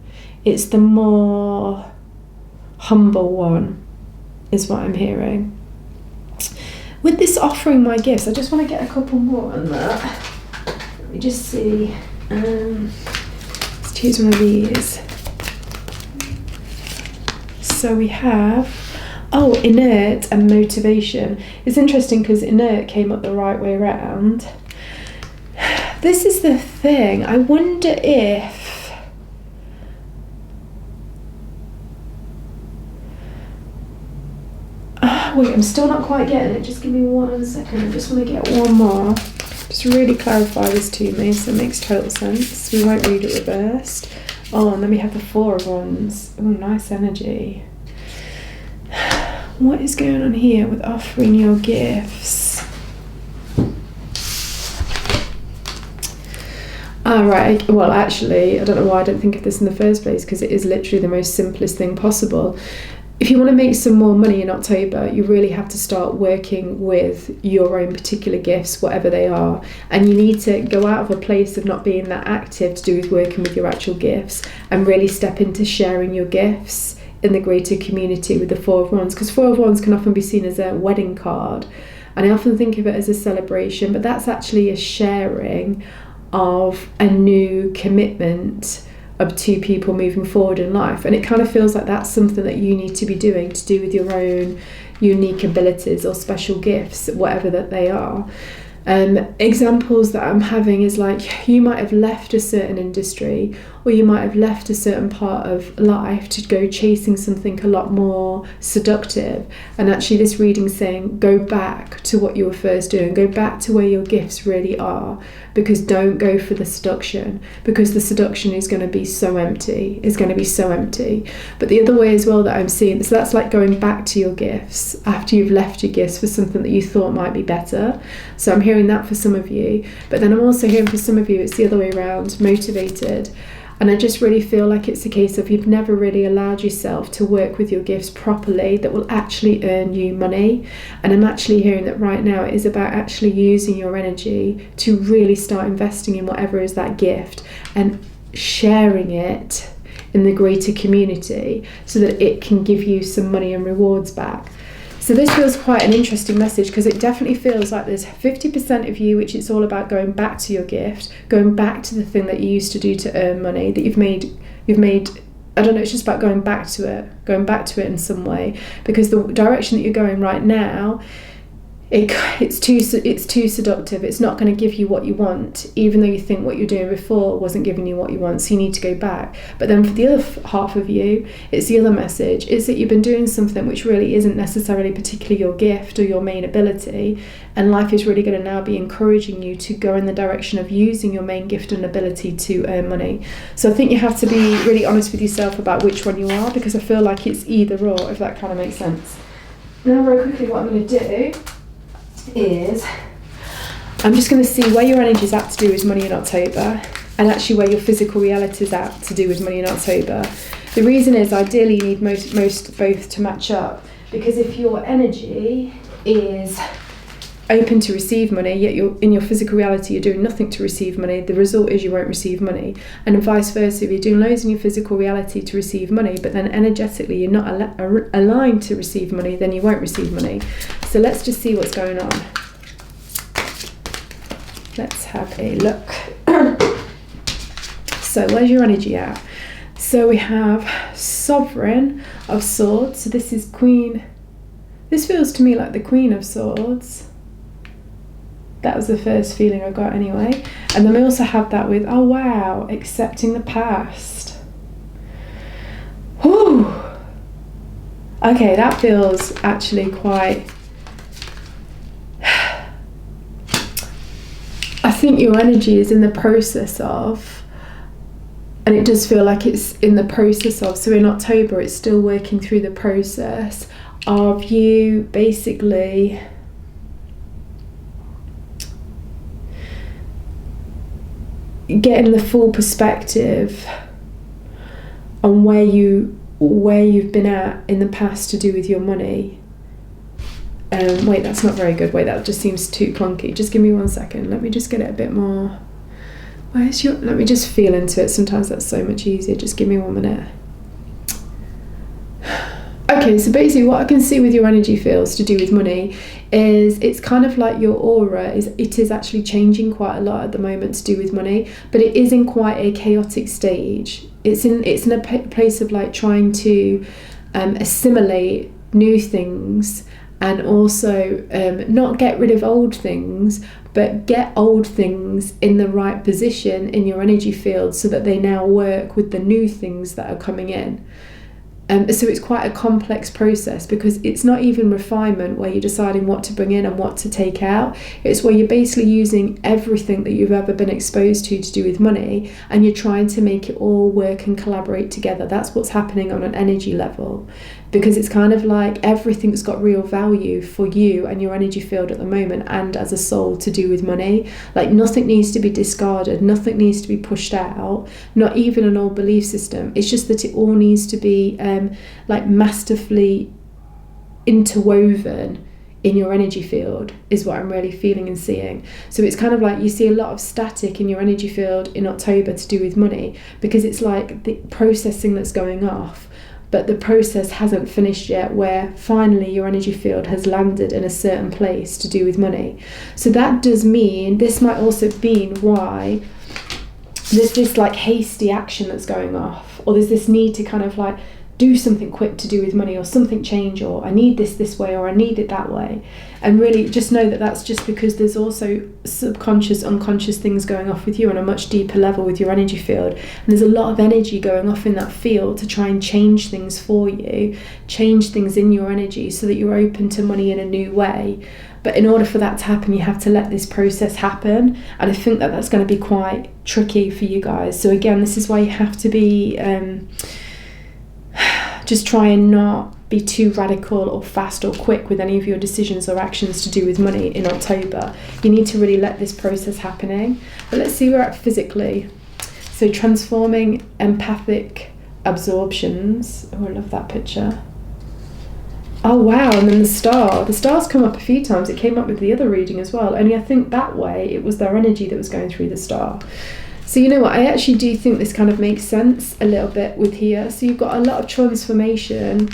It's the more humble one, is what I'm hearing. With this offering my gifts, I just want to get a couple more on that. Let me just see. Let's choose one of these. So we have, inert and motivation. It's interesting because inert came up the right way around. This is the thing. I wonder if wait, I'm still not quite getting it. Just give me 1 second. I just want to get one more. Just really clarify this to me so it makes total sense. We won't read it reversed. Oh, and then we have the 4 of Wands. Oh, nice energy. What is going on here with offering your gifts? Right. Well, actually, I don't know why I don't think of this in the first place, because it is literally the most simplest thing possible. If you want to make some more money in October, you really have to start working with your own particular gifts, whatever they are. And you need to go out of a place of not being that active to do with working with your actual gifts, and really step into sharing your gifts in the greater community with the 4 of Wands. Because 4 of Wands can often be seen as a wedding card. And I often think of it as a celebration, but that's actually a sharing of a new commitment of 2 people moving forward in life. And it kind of feels like that's something that you need to be doing to do with your own unique abilities or special gifts, whatever that they are. Examples that I'm having is like, you might have left a certain industry, or you might have left a certain part of life to go chasing something a lot more seductive. And actually this reading's saying, go back to what you were first doing, go back to where your gifts really are, because don't go for the seduction, because the seduction is going to be so empty. It's going to be so empty. But the other way as well that I'm seeing, so that's like going back to your gifts after you've left your gifts for something that you thought might be better. So I'm hearing that for some of you, but then I'm also hearing for some of you it's the other way around, motivated. And I just really feel like it's a case of you've never really allowed yourself to work with your gifts properly that will actually earn you money. And I'm actually hearing that right now it is about actually using your energy to really start investing in whatever is that gift and sharing it in the greater community so that it can give you some money and rewards back. So this feels quite an interesting message, because it definitely feels like there's 50% of you which it's all about going back to your gift, going back to the thing that you used to do to earn money, that you've made, I don't know, it's just about going back to it in some way, because the direction that you're going right now, it's too seductive. It's not going to give you what you want, even though you think what you're doing before wasn't giving you what you want, so you need to go back. But then for the other half of you, it's the other message, is that you've been doing something which really isn't necessarily particularly your gift or your main ability, and life is really going to now be encouraging you to go in the direction of using your main gift and ability to earn money. So I think you have to be really honest with yourself about which one you are, because I feel like it's either or, if that kind of makes sense. Now very quickly what I'm going to do is I'm just going to see where your energy is at to do with money in October, and actually where your physical reality is at to do with money in October. The reason is ideally you need both to match up, because if your energy is open to receive money, yet you're in your physical reality you're doing nothing to receive money, the result is you won't receive money. And vice versa, if you're doing loads in your physical reality to receive money, but then energetically you're not aligned to receive money, then you won't receive money. So let's just see what's going on. Let's have a look. So where's your energy at? So we have Sovereign of Swords. So this is Queen. This feels to me like the Queen of Swords. That was the first feeling I got anyway. And then we also have that with, oh wow, accepting the past. Whew. Okay, that feels actually quite... I think your energy is in the process of, and it does feel like it's in the process of, so in October it's still working through the process of you basically getting the full perspective on where you've been at in the past to do with your money. Wait, that's not very good. Wait, that just seems too clunky. Just give me 1 second. Let me just get it a bit more. Let me just feel into it. Sometimes that's so much easier. Just give me 1 minute. Okay, so basically what I can see with your energy fields to do with money is it's kind of like your aura is actually changing quite a lot at the moment to do with money, but it is in quite a chaotic stage. It's in a place of like trying to assimilate new things, and also not get rid of old things, but get old things in the right position in your energy field so that they now work with the new things that are coming in. So it's quite a complex process, because it's not even refinement where you're deciding what to bring in and what to take out. It's where you're basically using everything that you've ever been exposed to do with money, and you're trying to make it all work and collaborate together. That's what's happening on an energy level, because it's kind of like everything's got real value for you and your energy field at the moment, and as a soul to do with money. Like nothing needs to be discarded, nothing needs to be pushed out, not even an old belief system. It's just that it all needs to be like masterfully interwoven in your energy field, is what I'm really feeling and seeing. So it's kind of like you see a lot of static in your energy field in October to do with money, because it's like the processing that's going off, but the process hasn't finished yet, where finally your energy field has landed in a certain place to do with money. So that does mean this might also be why there's this like hasty action that's going off, or there's this need to kind of like do something quick to do with money, or something change, or I need this way, or I need it that way. And really just know that that's just because there's also subconscious, unconscious things going off with you on a much deeper level with your energy field. And there's a lot of energy going off in that field to try and change things for you, change things in your energy so that you're open to money in a new way. But in order for that to happen, you have to let this process happen. And I think that that's going to be quite tricky for you guys. So again, this is why you have to be... just try and not be too radical or fast or quick with any of your decisions or actions to do with money in October. You need to really let this process happening. But let's see where we're at physically. So transforming empathic absorptions. Oh, I love that picture. Oh wow, and then the star. The star's come up a few times. It came up with the other reading as well. Only I think that way it was their energy that was going through the star. So you know what, I actually do think this kind of makes sense a little bit with here. So you've got a lot of transformation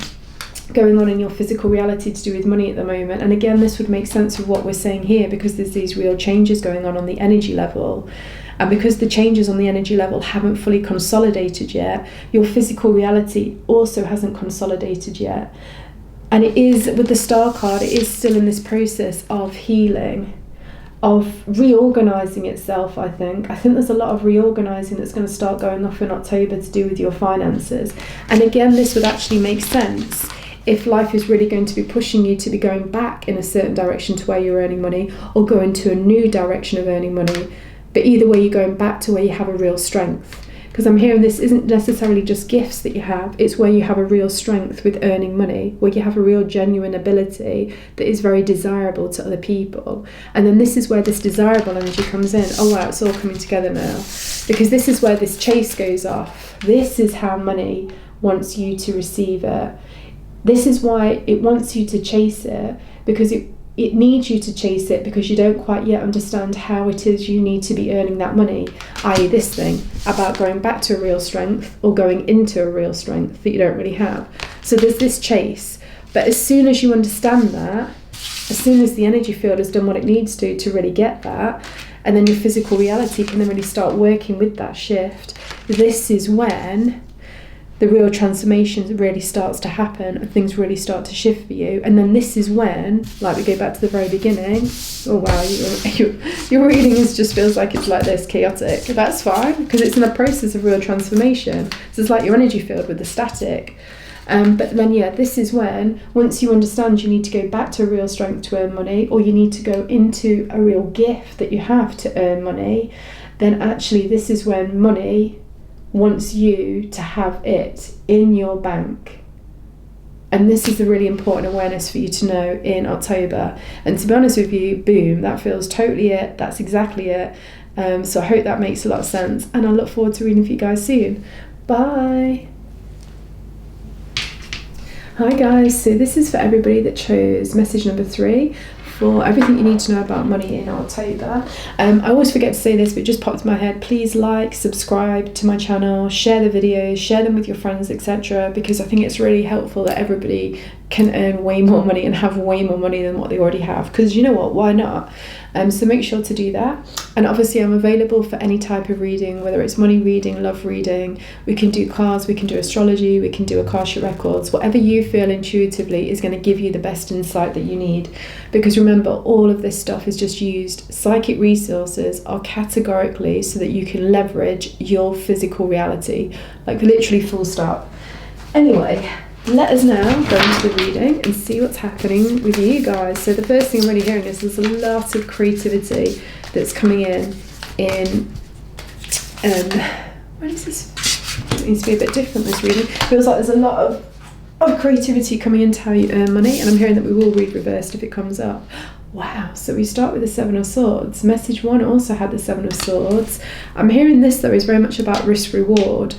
going on in your physical reality to do with money at the moment. And again, this would make sense with what we're saying here, because there's these real changes going on the energy level. And because the changes on the energy level haven't fully consolidated yet, your physical reality also hasn't consolidated yet. And it is, with the star card, it is still in this process of healing, of reorganising itself. I think there's a lot of reorganising that's going to start going off in October to do with your finances. And again, this would actually make sense if life is really going to be pushing you to be going back in a certain direction to where you're earning money, or go into a new direction of earning money. But either way, you're going back to where you have a real strength. Because I'm hearing this isn't necessarily just gifts that you have, it's where you have a real strength with earning money, where you have a real genuine ability that is very desirable to other people. And then this is where this desirable energy comes in. Oh wow, it's all coming together now. Because this is where this chase goes off. This is how money wants you to receive it. This is why it wants you to chase it, because it needs you to chase it, because you don't quite yet understand how it is you need to be earning that money, i.e. this thing about going back to a real strength or going into a real strength that you don't really have. So there's this chase. But as soon as you understand that, as soon as the energy field has done what it needs to really get that, and then your physical reality can then really start working with that shift, this is when the real transformation really starts to happen and things really start to shift for you. And then this is when, like we go back to the very beginning, oh wow, your reading just feels like it's like this, chaotic. That's fine, because it's in a process of real transformation. So it's like your energy field with the static. But then, yeah, this is when, once you understand you need to go back to a real strength to earn money, or you need to go into a real gift that you have to earn money, then actually this is when money wants you to have it in your bank. And this is a really important awareness for you to know in October. And to be honest with you, boom, that feels totally it. That's exactly it. So I hope that makes a lot of sense. And I look forward to reading for you guys soon. Bye. Hi guys, so this is for everybody that chose message number 3 for everything you need to know about money in October. I always forget to say this, but it just popped in my head. Please like, subscribe to my channel, share the videos, share them with your friends, etc. because I think it's really helpful that everybody can earn way more money and have way more money than what they already have. Because you know what, why not? So make sure to do that. And obviously I'm available for any type of reading, whether it's money reading, love reading. We can do cards, we can do astrology, we can do Akasha records. Whatever you feel intuitively is going to give you the best insight that you need. Because remember, all of this stuff is just used. Psychic resources are categorically so that you can leverage your physical reality. Like literally full stop. Anyway, let us now go into the reading and see what's happening with you guys. So the first thing I'm really hearing is there's a lot of creativity that's coming in what is this? It needs to be a bit different, this reading. Feels like there's a lot of creativity coming into how you earn money, and I'm hearing that we will read reversed if it comes up. Wow, so we start with the 7 of Swords. Message 1 also had the 7 of Swords. I'm hearing this though is very much about risk reward.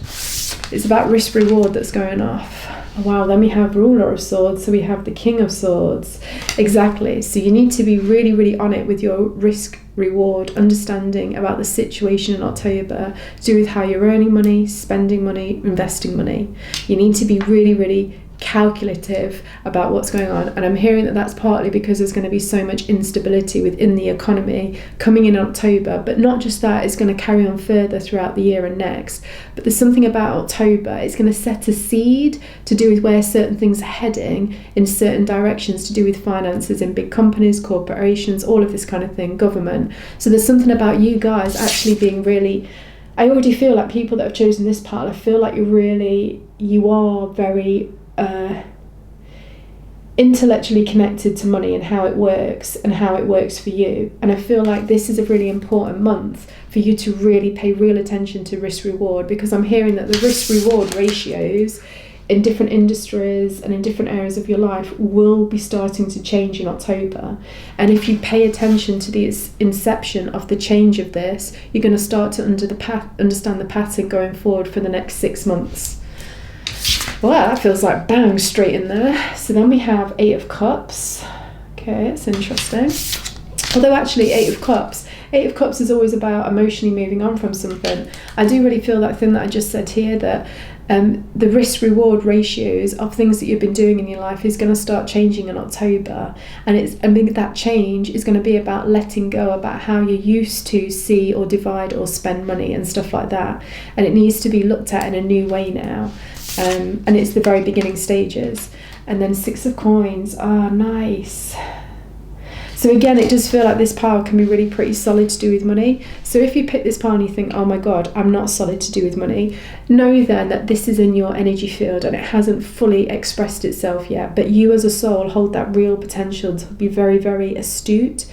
It's about risk reward that's going off. Wow, then we have Ruler of Swords, so we have the King of Swords. Exactly, so you need to be really, really on it with your risk reward, understanding about the situation in October, to do with how you're earning money, spending money, investing money. You need to be really, really calculative about what's going on, and I'm hearing that that's partly because there's going to be so much instability within the economy coming in October, but not just that, it's going to carry on further throughout the year and next. But there's something about October, it's going to set a seed to do with where certain things are heading in certain directions, to do with finances in big companies, corporations, all of this kind of thing, government. So there's something about you guys actually being really, I already feel like people that have chosen this part, I feel like you are very intellectually connected to money and how it works and how it works for you. And I feel like this is a really important month for you to really pay real attention to risk reward, because I'm hearing that the risk reward ratios in different industries and in different areas of your life will be starting to change in October. And if you pay attention to the inception of the change of this, you're going to start to understand the pattern going forward for the next 6 months. Well, that feels like bang, straight in there. So then we have 8 of Cups. Okay, it's interesting. Although actually 8 of Cups is always about emotionally moving on from something. I do really feel that thing that I just said here, that the risk reward ratios of things that you've been doing in your life is going to start changing in October, and that change is going to be about letting go about how you used to see or divide or spend money and stuff like that, and it needs to be looked at in a new way now. And it's the very beginning stages. And then 6 of Coins. Ah, nice. So again, it does feel like this pile can be really pretty solid to do with money. So if you pick this pile and you think, oh my God, I'm not solid to do with money, know then that this is in your energy field and it hasn't fully expressed itself yet. But you as a soul hold that real potential to be very, very astute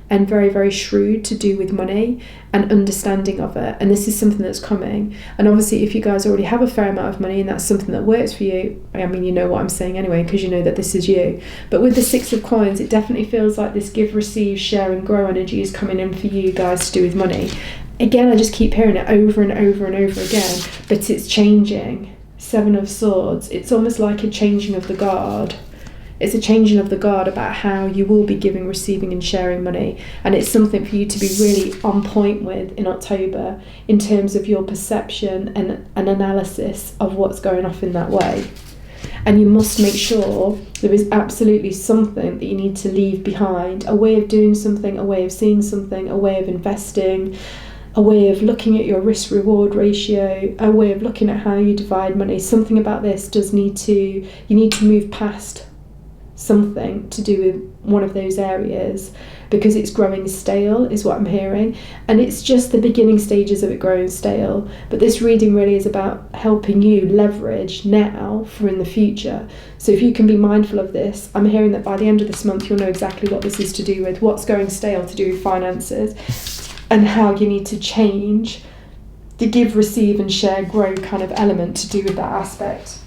and very, very shrewd to do with money and understanding of it. And this is something that's coming. And obviously, if you guys already have a fair amount of money and that's something that works for you, I mean, you know what I'm saying anyway, because you know that this is you. But with the 6 of Coins, it definitely feels like this give, receive, share and grow energy is coming in for you guys to do with money. Again, I just keep hearing it over and over and over again, but it's changing. 7 of Swords, it's almost like a changing of the guard. It's a changing of the guard about how you will be giving, receiving and sharing money. And it's something for you to be really on point with in October in terms of your perception and an analysis of what's going off in that way. And you must make sure there is absolutely something that you need to leave behind, a way of doing something, a way of seeing something, a way of investing. a way of looking at your risk reward ratio, a way of looking at how you divide money. Something about this you need to move past something to do with one of those areas, because it's growing stale is what I'm hearing, and it's just the beginning stages of it growing stale. But this reading really is about helping you leverage now for in the future. So if you can be mindful of this, I'm hearing that by the end of this month you'll know exactly what this is to do with, what's going stale to do with finances, and how you need to change the give, receive and share, grow kind of element to do with that aspect.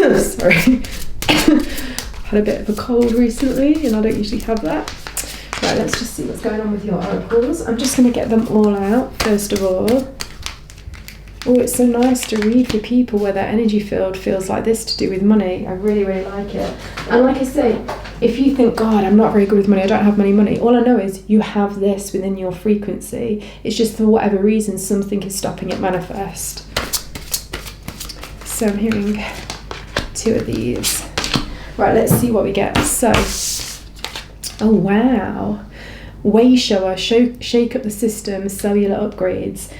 Sorry. Had a bit of a cold recently and I don't usually have that. Right, let's just see what's going on with your oracles. I'm just going to get them all out first of all. Oh, it's so nice to read for people where their energy field feels like this to do with money. I really, really like it. And like I say, if you think, God, I'm not very good with money, I don't have any money, all I know is you have this within your frequency. It's just for whatever reason, something is stopping it manifest. So I'm hearing 2 of these. Right, let's see what we get. So, oh wow. Way shower, shake up the system, cellular upgrades.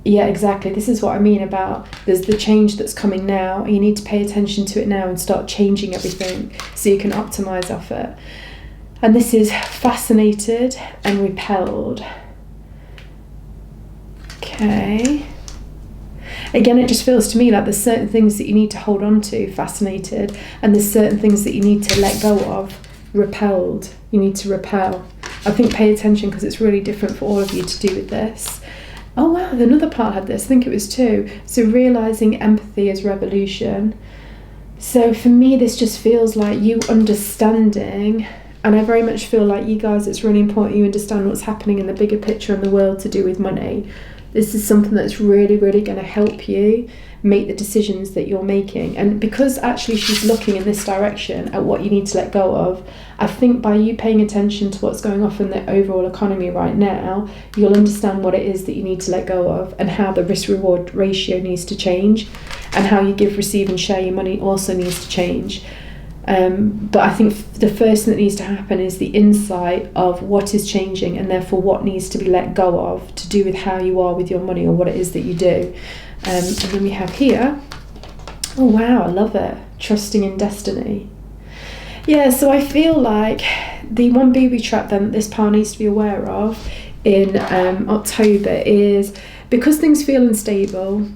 Yeah, exactly. This is what I mean about there's the change that's coming now. You need to pay attention to it now and start changing everything so you can optimize off it. And this is fascinated and repelled. Okay. Again, it just feels to me like there's certain things that you need to hold on to, fascinated, and there's certain things that you need to let go of, repelled. You need to repel. I think pay attention because it's really different for all of you to do with this. Oh wow, another part had this, I think it was 2. So realising empathy is revolution. So for me, this just feels like you understanding, and I very much feel like you guys, it's really important you understand what's happening in the bigger picture in the world to do with money. This is something that's really, really going to help you make the decisions that you're making. And because actually she's looking in this direction at what you need to let go of, I think by you paying attention to what's going on in the overall economy right now, you'll understand what it is that you need to let go of and how the risk-reward ratio needs to change and how you give, receive and share your money also needs to change. But I think the first thing that needs to happen is the insight of what is changing and therefore what needs to be let go of to do with how you are with your money or what it is that you do. And then we have here, oh wow, I love it, trusting in destiny. Yeah, so I feel like the one booby trap then that this pile needs to be aware of in October is because things feel unstable,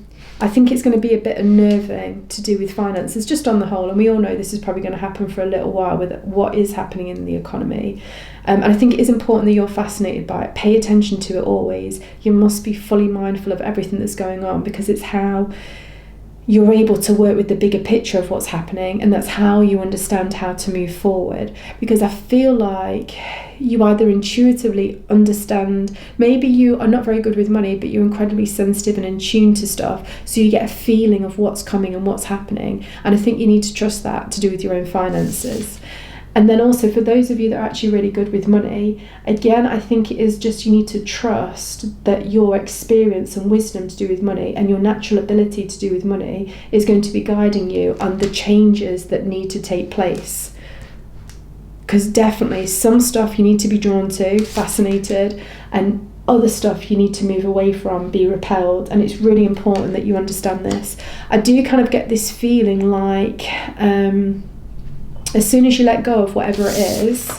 I think it's going to be a bit unnerving to do with finances, just on the whole, and we all know this is probably going to happen for a little while with what is happening in the economy. And I think it is important that you're fascinated by it. Pay attention to it always. You must be fully mindful of everything that's going on because it's how you're able to work with the bigger picture of what's happening, and that's how you understand how to move forward. Because I feel like you either intuitively understand, maybe you are not very good with money, but you're incredibly sensitive and in tune to stuff, so you get a feeling of what's coming and what's happening, and I think you need to trust that to do with your own finances. And then also for those of you that are actually really good with money, again, I think it is just you need to trust that your experience and wisdom to do with money and your natural ability to do with money is going to be guiding you on the changes that need to take place. Because definitely some stuff you need to be drawn to, fascinated, and other stuff you need to move away from, be repelled, and it's really important that you understand this. I do kind of get this feeling like as soon as you let go of whatever it is,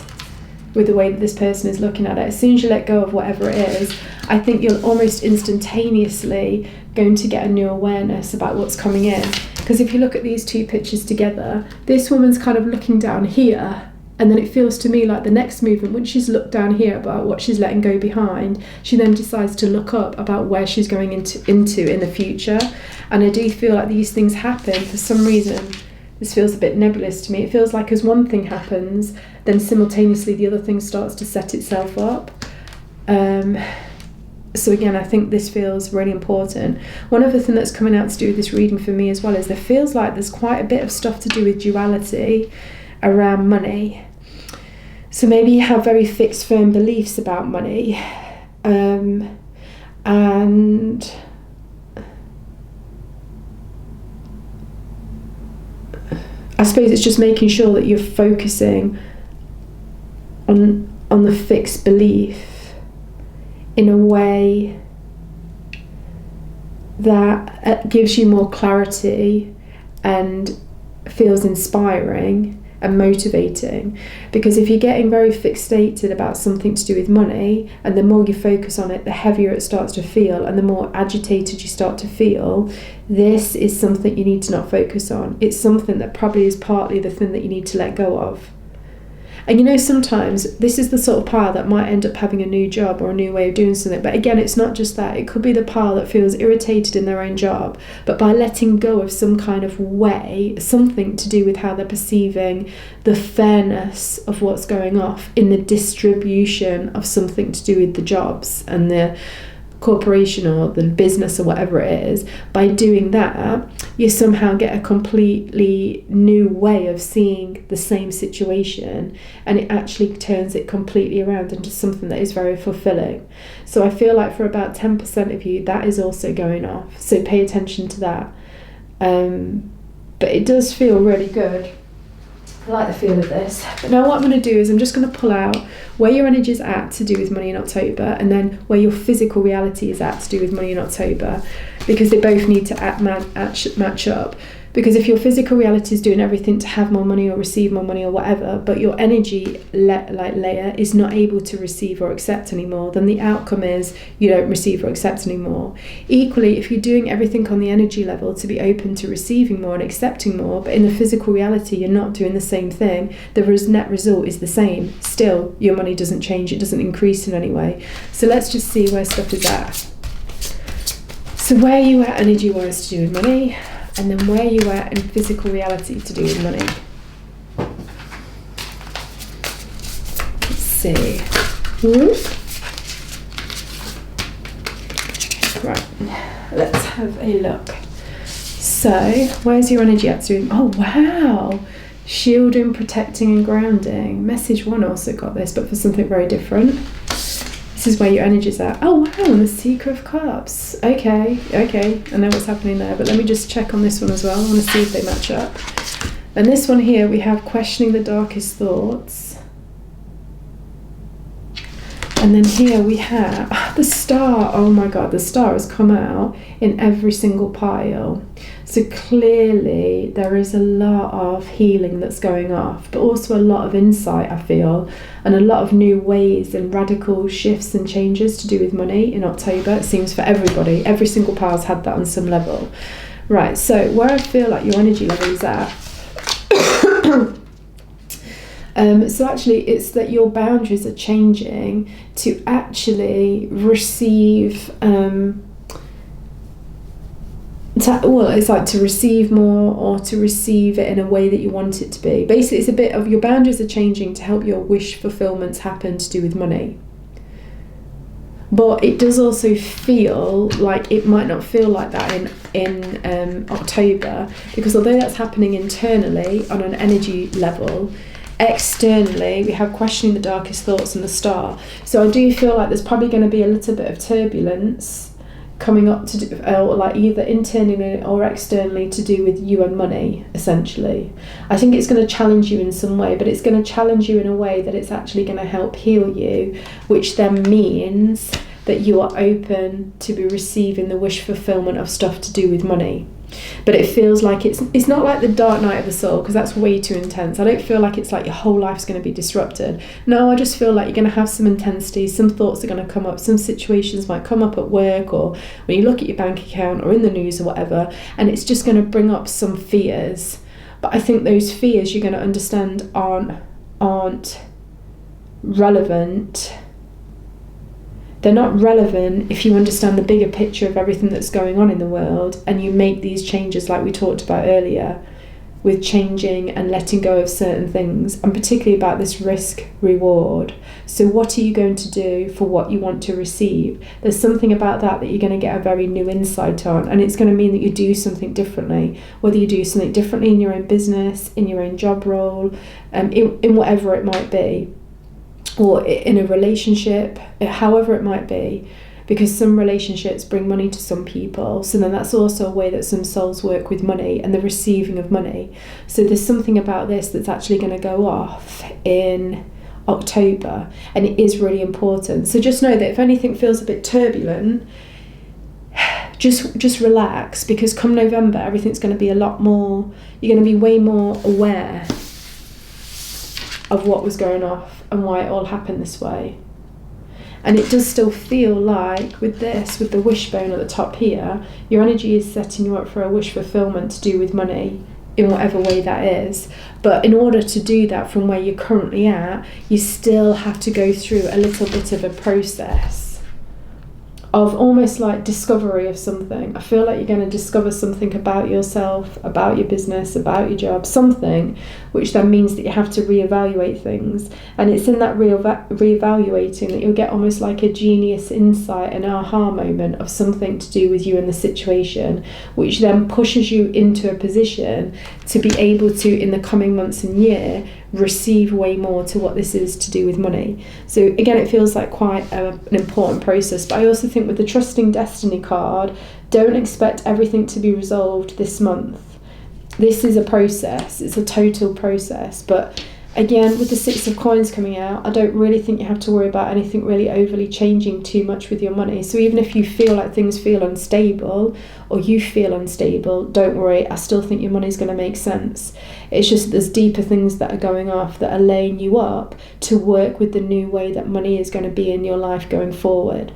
with the way that this person is looking at it, as soon as you let go of whatever it is, I think you're almost instantaneously going to get a new awareness about what's coming in. Because if you look at these 2 pictures together, this woman's kind of looking down here, and then it feels to me like the next movement, once she's looked down here about what she's letting go behind, she then decides to look up about where she's going into in the future. And I do feel like these things happen for some reason. This feels a bit nebulous to me. It feels like as one thing happens, then simultaneously the other thing starts to set itself up. So again, I think this feels really important. One other thing that's coming out to do with this reading for me as well is there feels like there's quite a bit of stuff to do with duality around money. So maybe you have very fixed, firm beliefs about money. And I suppose it's just making sure that you're focusing on the fixed belief in a way that gives you more clarity and feels inspiring and motivating. Because if you're getting very fixated about something to do with money, and the more you focus on it, the heavier it starts to feel, and the more agitated you start to feel, this is something you need to not focus on. It's something that probably is partly the thing that you need to let go of. And you know, sometimes this is the sort of pile that might end up having a new job or a new way of doing something. But again, it's not just that. It could be the pile that feels irritated in their own job. But by letting go of some kind of way, something to do with how they're perceiving the fairness of what's going off in the distribution of something to do with the jobs and the corporation or the business or whatever it is, by doing that, you somehow get a completely new way of seeing the same situation, and it actually turns it completely around into something that is very fulfilling. So I feel like for about 10% of you, that is also going off. So pay attention to that. But it does feel really good. I like the feel of this. But now what I'm going to do is I'm just going to pull out where your energy is at to do with money in October, and then where your physical reality is at to do with money in October, because they both need to match up. Because if your physical reality is doing everything to have more money or receive more money or whatever, but your energy layer is not able to receive or accept anymore, then the outcome is you don't receive or accept anymore. Equally, if you're doing everything on the energy level to be open to receiving more and accepting more, but in the physical reality you're not doing the same thing, the net result is the same. Still, your money doesn't change, it doesn't increase in any way. So let's just see where stuff is at. So where are you at energy-wise to do with money? And then where you are in physical reality to do with money. Let's see. Right, let's have a look. So, where's your energy at to do? Oh, wow. Shielding, protecting and grounding. Message 1 also got this, but for something very different. This is where your energy's at. Oh wow, the Seeker of Cups. Okay, I know what's happening there, but let me just check on this one as well. I want to see if they match up. And this one here, we have questioning the darkest thoughts. And then here we have the Star. Oh my God, the Star has come out in every single pile. So clearly there is a lot of healing that's going off, but also a lot of insight, I feel, and a lot of new ways and radical shifts and changes to do with money in October. It seems for everybody. Every single pile's had that on some level. Right, so where I feel like your energy level is at. So actually it's that your boundaries are changing to actually receive it's like to receive more, or to receive it in a way that you want it to be. Basically it's a bit of your boundaries are changing to help your wish fulfillments happen to do with money. But it does also feel like it might not feel like that in October, because although that's happening internally on an energy level, externally we have questioning the darkest thoughts and the Star. So I do feel like there's probably going to be a little bit of turbulence coming up to do, or like either internally or externally to do with you and money, essentially. I think it's going to challenge you in some way, but it's going to challenge you in a way that it's actually going to help heal you, which then means that you are open to be receiving the wish fulfillment of stuff to do with money. But it feels like it's not like the dark night of the soul, because that's way too intense. I don't feel like it's like your whole life's going to be disrupted. No, I just feel like you're going to have some intensity, some thoughts are going to come up, some situations might come up at work or when you look at your bank account or in the news or whatever, and it's just going to bring up some fears. But I think those fears you're going to understand aren't relevant. They're not relevant if you understand the bigger picture of everything that's going on in the world, and you make these changes like we talked about earlier, with changing and letting go of certain things, and particularly about this risk reward. So what are you going to do for what you want to receive? There's something about that you're going to get a very new insight on, and it's going to mean that you do something differently, whether you do something differently in your own business, in your own job role, in whatever it might be, or in a relationship, however it might be, because some relationships bring money to some people. So then that's also a way that some souls work with money and the receiving of money. So there's something about this that's actually going to go off in October, and it is really important. So just know that if anything feels a bit turbulent, just relax, because come November everything's going to be a lot more, you're going to be way more aware of what was going off and why it all happened this way. And it does still feel like with the wishbone at the top here, your energy is setting you up for a wish fulfillment to do with money in whatever way that is. But in order to do that from where you're currently at, you still have to go through a little bit of a process of almost like discovery of something. I feel like you're going to discover something about yourself, about your business, about your job, something, which then means that you have to reevaluate things. And it's in that reevaluating that you'll get almost like a genius insight, an aha moment of something to do with you and the situation, which then pushes you into a position to be able to, in the coming months and year, receive way more to what this is to do with money. So again, it feels like quite an important process. But I also think with the Trusting Destiny card, don't expect everything to be resolved this month. This is a process, it's a total process. But again, with the Six of Coins coming out, I don't really think you have to worry about anything really overly changing too much with your money. So even if you feel like things feel unstable, or you feel unstable, don't worry, I still think your money's going to make sense. It's just there's deeper things that are going off that are laying you up to work with the new way that money is going to be in your life going forward.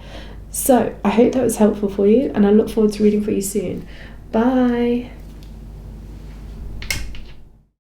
So I hope that was helpful for you, and I look forward to reading for you soon. Bye.